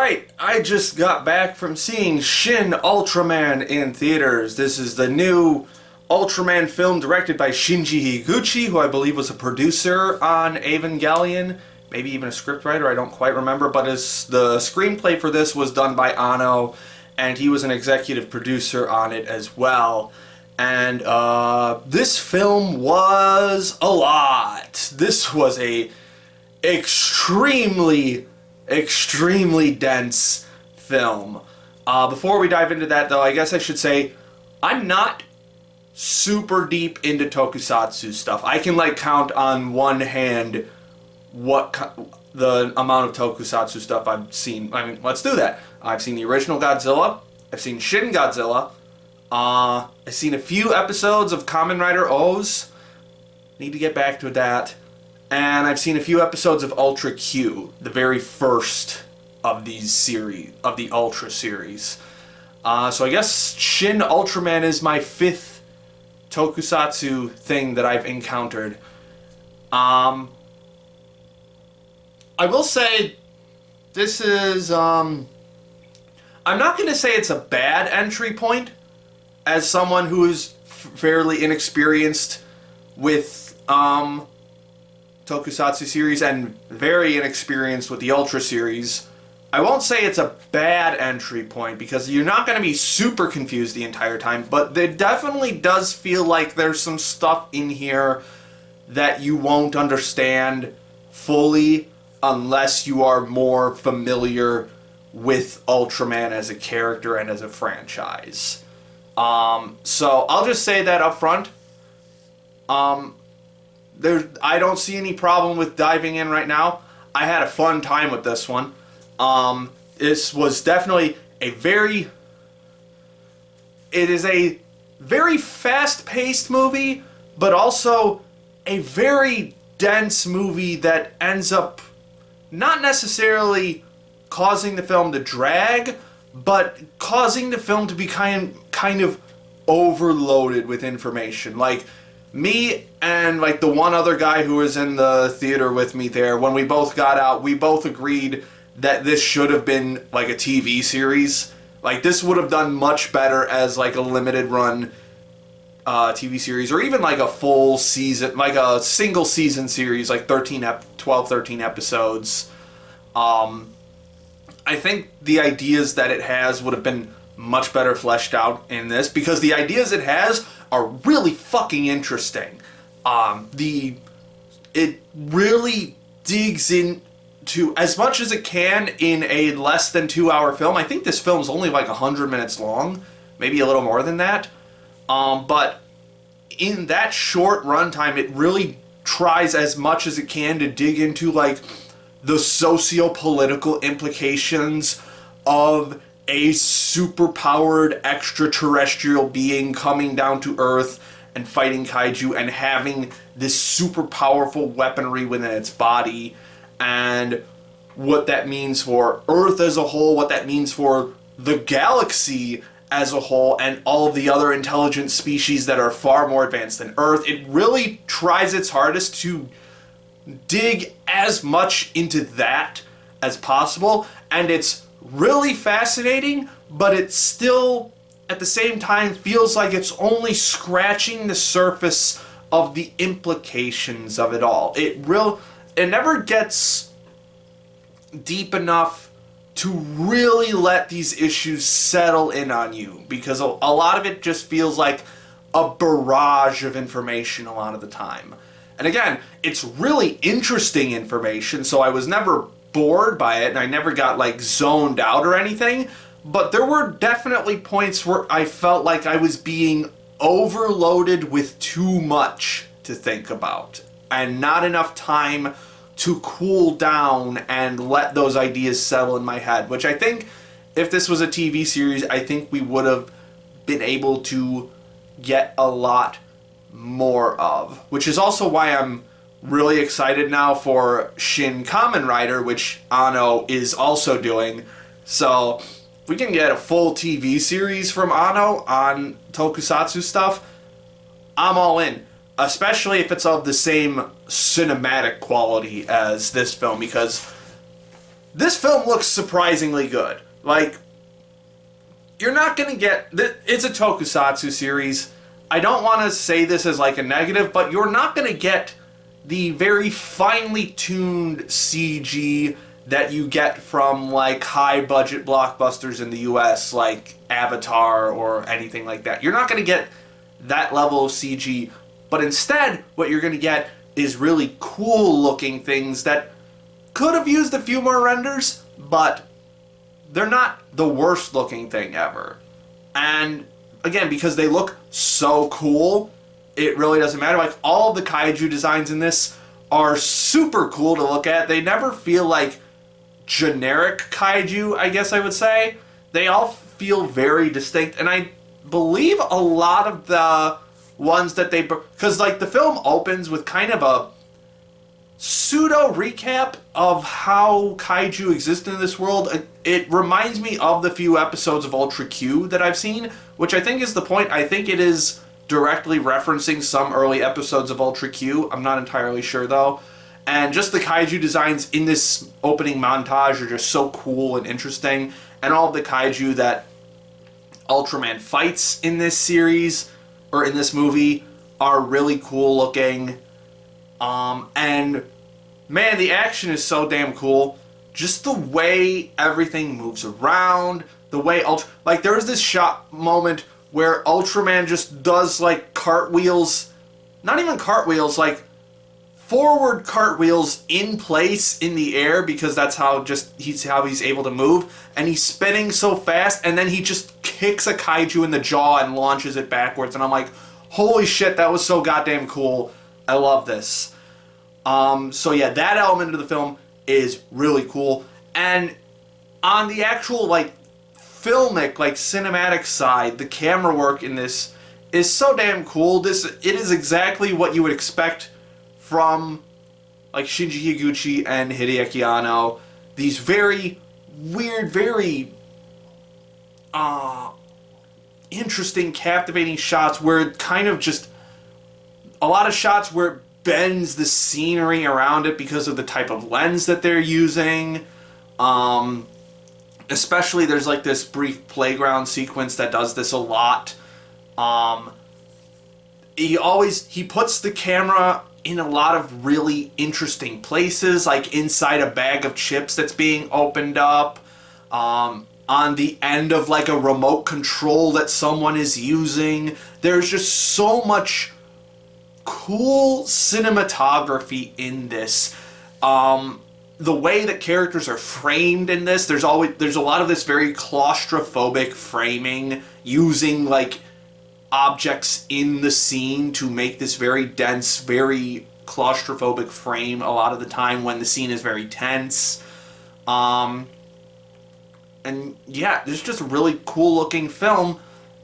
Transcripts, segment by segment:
Alright, I just got back from seeing Shin Ultraman in theaters. This is the new Ultraman film directed by Shinji Higuchi, who I believe was a producer on Evangelion, maybe even a scriptwriter, I don't quite remember, but the screenplay for this was done by Anno, and he was an executive producer on it as well. And this film was a lot. This was a extremely dense film. Before we dive into that, though, I guess I should say I'm not super deep into Tokusatsu stuff. I can count on one hand the amount of Tokusatsu stuff I've seen. I mean, let's do that. I've seen the original Godzilla. I've seen Shin Godzilla. I've seen a few episodes of Kamen Rider O's. Need to get back to that. And I've seen a few episodes of Ultra Q, the very first of these series, of the Ultra series. So I guess Shin Ultraman is my fifth Tokusatsu thing that I've encountered. I will say this is, I'm not going to say it's a bad entry point as someone who is fairly inexperienced with, Tokusatsu series and very inexperienced with the Ultra series. I won't say it's a bad entry point because you're not going to be super confused the entire time, but it definitely does feel like there's some stuff in here that you won't understand fully unless you are more familiar with Ultraman as a character and as a franchise. So I'll just say that up front. I don't see any problem with diving in right now. I had a fun time with this one. This was definitely it is a very fast-paced movie, but also a very dense movie that ends up not necessarily causing the film to drag, but causing the film to be kind of overloaded with information. Me and the one other guy who was in the theater with me there, when we both got out, we both agreed that this should have been a TV series. This would have done much better as a limited run TV series, or even a full season, a single season series, 12, 13 episodes. I think the ideas that it has would have been much better fleshed out in this, because the ideas it has are really fucking interesting. It really digs into as much as it can in a less than 2-hour film. I think this film's only 100 minutes long, maybe a little more than that. But in that short runtime, it really tries as much as it can to dig into the socio-political implications of a super-powered extraterrestrial being coming down to Earth and fighting kaiju and having this super-powerful weaponry within its body, and what that means for Earth as a whole, what that means for the galaxy as a whole, and all of the other intelligent species that are far more advanced than Earth. It really tries its hardest to dig as much into that as possible, and it's really fascinating, but it still, at the same time, feels like it's only scratching the surface of the implications of it all. It never gets deep enough to really let these issues settle in on you, because a lot of it just feels like a barrage of information a lot of the time. And again, it's really interesting information, so I was never bored by it, and I never got zoned out or anything, but there were definitely points where I felt like I was being overloaded with too much to think about, and not enough time to cool down and let those ideas settle in my head, which I think if this was a TV series, I think we would have been able to get a lot more of, which is also why I'm really excited now for Shin Kamen Rider, which Anno is also doing. So if we can get a full TV series from Anno on Tokusatsu stuff, I'm all in. Especially if it's of the same cinematic quality as this film, because this film looks surprisingly good. Like, you're not going to get... It's a tokusatsu series. I don't want to say this as like a negative, but you're not going to get the very finely tuned CG that you get from like high budget blockbusters in the US, like Avatar or anything like that. You're not going to get that level of CG, but instead what you're going to get is really cool looking things that could have used a few more renders, but they're not the worst looking thing ever. And again, because they look so cool, it really doesn't matter. Like, all of the kaiju designs in this are super cool to look at. They never feel like generic kaiju, I guess I would say. They all feel very distinct, and I believe a lot of the ones that they... Because, like, the film opens with kind of a pseudo recap of how kaiju exist in this world. It reminds me of the few episodes of Ultra Q that I've seen, which I think is the point. I think it is directly referencing some early episodes of Ultra Q. I'm not entirely sure, though. And just the kaiju designs in this opening montage are just so cool and interesting. And all of the kaiju that Ultraman fights in this series, or in this movie, are really cool looking. And man, the action is so damn cool. Just the way everything moves around, the way like, there was this shot moment where Ultraman just does like cartwheels, not even cartwheels, like forward cartwheels in place in the air, because that's how he's able to move, and he's spinning so fast, and then he just kicks a kaiju in the jaw and launches it backwards, and I'm like, holy shit, that was so goddamn cool. I love this. So yeah, that element of the film is really cool. And on the actual, like, filmic, like, cinematic side, the camera work in this is so damn cool. It is exactly what you would expect from, like, Shinji Higuchi and Hideaki Anno. These very weird, very interesting, captivating shots where it kind of just... A lot of shots where it bends the scenery around it because of the type of lens that they're using. Especially there's like this brief playground sequence that does this a lot. He puts the camera in a lot of really interesting places, like inside a bag of chips that's being opened up, on the end of like a remote control that someone is using. There's just so much cool cinematography in this. The way that characters are framed in this, there's a lot of this very claustrophobic framing, using like objects in the scene to make this very dense, very claustrophobic frame a lot of the time when the scene is very tense. And yeah, it's just a really cool looking film.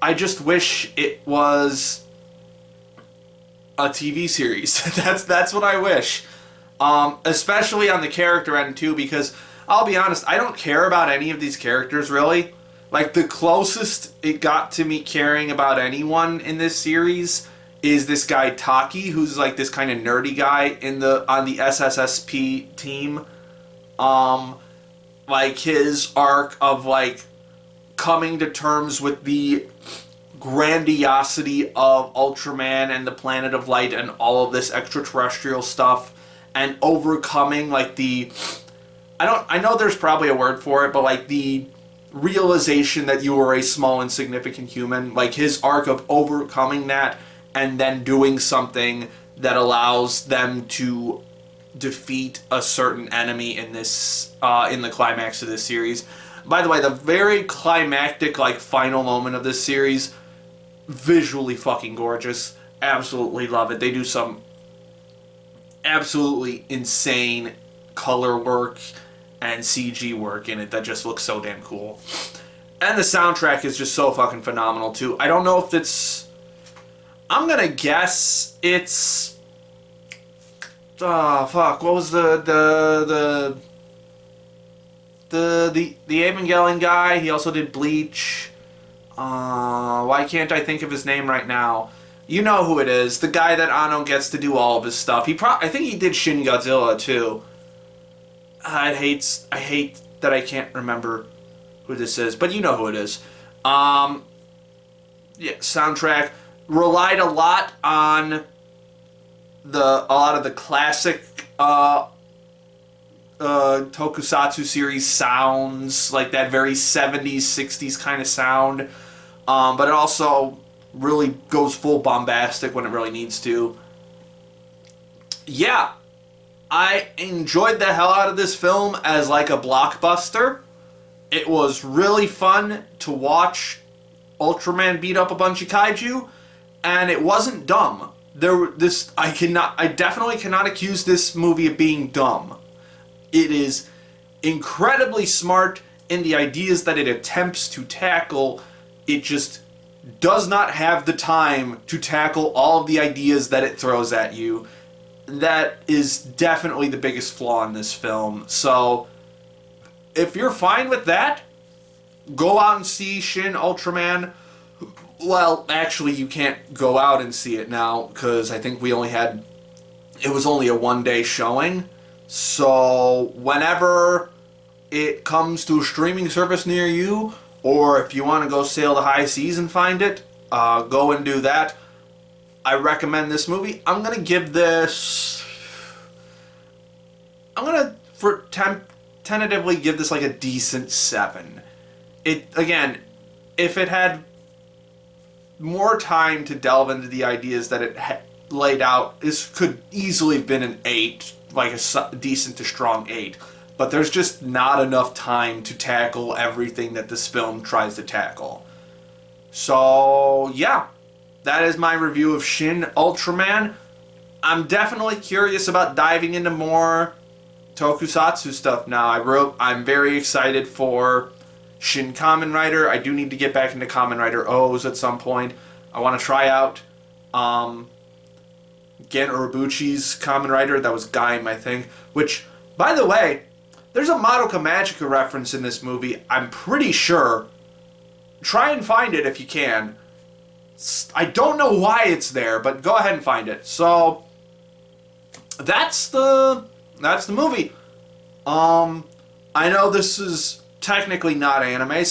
I just wish it was a TV series. That's what I wish. Especially on the character end too, because I'll be honest, I don't care about any of these characters really. Like, the closest it got to me caring about anyone in this series is this guy Taki, who's like this kind of nerdy guy on the SSSP team. Like, his arc of like coming to terms with the grandiosity of Ultraman and the Planet of Light and all of this extraterrestrial stuff, and overcoming like I know there's probably a word for it, but like the realization that you are a small insignificant human, like his arc of overcoming that and then doing something that allows them to defeat a certain enemy in this in the climax of this series. By the way, the very climactic like final moment of this series, visually fucking gorgeous. Absolutely love it. They do some absolutely insane color work and CG work in it that just looks so damn cool. And the soundtrack is just so fucking phenomenal too. I don't know if it's... I'm gonna guess it's... Fuck, what was the Evangelion guy? He also did Bleach. Why can't I think of his name right now? You know who it is. The guy that Anno gets to do all of his stuff. I think he did Shin Godzilla too. I hate that I can't remember who this is, but you know who it is. Yeah, soundtrack relied a lot on a lot of the classic Tokusatsu series sounds, like that very 70s, 60s kind of sound. But it also really goes full bombastic when it really needs to. Yeah, I enjoyed the hell out of this film as like a blockbuster. It was really fun to watch Ultraman beat up a bunch of kaiju, and it wasn't dumb. I definitely cannot accuse this movie of being dumb. It is incredibly smart in the ideas that it attempts to tackle. It just does not have the time to tackle all of the ideas that it throws at you. That is definitely the biggest flaw in this film. So, if you're fine with that, go out and see Shin Ultraman. Well, actually, you can't go out and see it now, because I think it was only a one-day showing. So, whenever it comes to a streaming service near you, or if you want to go sail the high seas and find it, go and do that. I recommend this movie. I'm going to give this... I'm going to, tentatively give this like a decent 7. Again, if it had more time to delve into the ideas that it laid out, this could easily have been an 8, like a decent to strong 8. But there's just not enough time to tackle everything that this film tries to tackle. So, yeah. That is my review of Shin Ultraman. I'm definitely curious about diving into more Tokusatsu stuff now. I'm very excited for Shin Kamen Rider. I do need to get back into Kamen Rider O's at some point. I want to try out Gen Urobuchi's Kamen Rider. That was Gaim, I think. Which, by the way, there's a Madoka Magica reference in this movie. I'm pretty sure. Try and find it if you can. I don't know why it's there, but go ahead and find it. So, that's the movie. I know this is technically not anime,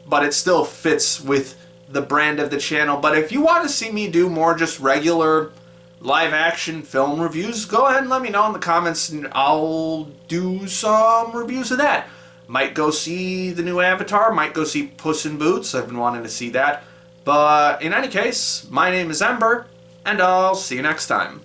but it still fits with the brand of the channel. But if you want to see me do more just regular live-action film reviews, go ahead and let me know in the comments, and I'll do some reviews of that. Might go see the new Avatar, might go see Puss in Boots. I've been wanting to see that. But in any case, my name is Ember, and I'll see you next time.